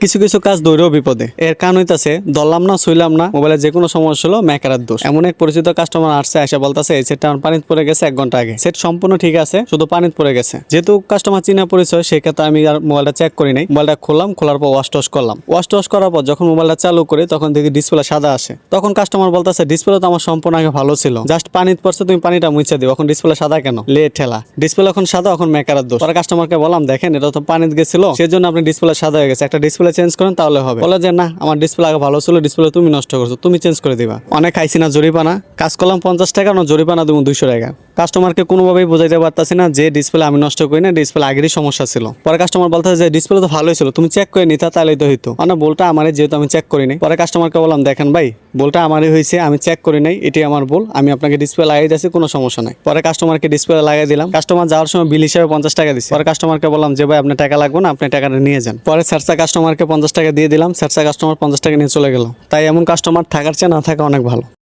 কিছু কিছু কাজ দৌড়েও বিপদে। এর কারণ হইতাছে ধরলাম না ছুইলাম না, মোবাইলে যে কোনো সমস্যা হলো মেকারের দোষ। এমন এক পরিচিত কাস্টমার আসছে, এসে বলতেছে এই সেটটা আমার পানিতে পড়ে গেছে 1 ঘন্টা আগে। সেট সম্পূর্ণ ঠিক আছে, শুধু পানিতে পড়ে গেছে। যেহেতু কাস্টমার চিনা পরিচয়, সেক্ষেত্রে আমি আর মোবাইলটা চেক করি নাই। মোবাইলটা খুললাম, খোলার পর ওয়াশ টস করলাম। ওয়াশ টস করার পর যখন মোবাইলটা চালু করি তখন দেখি ডিসপ্লে সাদা আসে। তখন কাস্টমার বলতেছে ডিসপ্লে তো আমার সম্পূর্ণ আগে ভালো ছিল, জাস্ট পানিতে পড়ছে, তুমি পানিটা মুছে দিও, এখন ডিসপ্লে সাদা কেন? লে ঠেলা, ডিসপ্লে এখন সাদা, এখন মেকারের দোষ। পরে কাস্টমারকে বললাম দেখেন এটা তো পানিতে গেছিল, সেজন্য আপনি ডিসপ্লে সাদা হয়ে গেছে, একটা ডিসপ্লে চেঞ্জ করেন তাহলে হবে। বলে যে না, আমার ডিসপ্লে আগে ভালো ছিল, ডিসপ্লে তুমি নষ্ট করছো, তুমি চেঞ্জ করে দিবা। অনেক খাইছি না জরিপানা, কাজ করলাম 50 টাকা, না জরিপানা দেবো 200 টাকা। কাস্টমারকে কোনোভাবেই বোঝাইতে পারতাছি না যে ডিসপ্লে আমি নষ্ট করি না, ডিসপ্লে আগেরই সমস্যা ছিল। পরে কাস্টমার বলতেছে যে ডিসপ্লে তো ভালোই ছিল, তুমি চেক করে নিতা তাহলেই তো হইতো। মানে বলটা আমারই, যেহেতু আমি চেক করি নাই। পরে কাস্টমারকে বললাম দেখেন ভাই, বলটা আমারই হয়েছে, আমি চেক করি নাই, এটি আমার ভুল, আমি আপনাকে ডিসপ্লে লাগাই দিয়েছি, কোনো সমস্যা নাই। পরে কাস্টমারকে ডিসপ্লে লাগাই দিলাম। কাস্টমার যাওয়ার সময় বিল হিসাবে 50 টাকা দিচ্ছে। পরে কাস্টমারকে বললাম যে ভাই আপনার টাকা লাগবে না, আপনি টাকাটা নিয়ে যান। পরে স্যারসা কাস্টমারকে 50 টাকা দিয়ে দিলাম, স্যারসা কাস্টমার 50 টাকা নিয়ে চলে গেল। তাই এমন কাস্টমার থাকার চেয়ে না থাকা অনেক ভালো।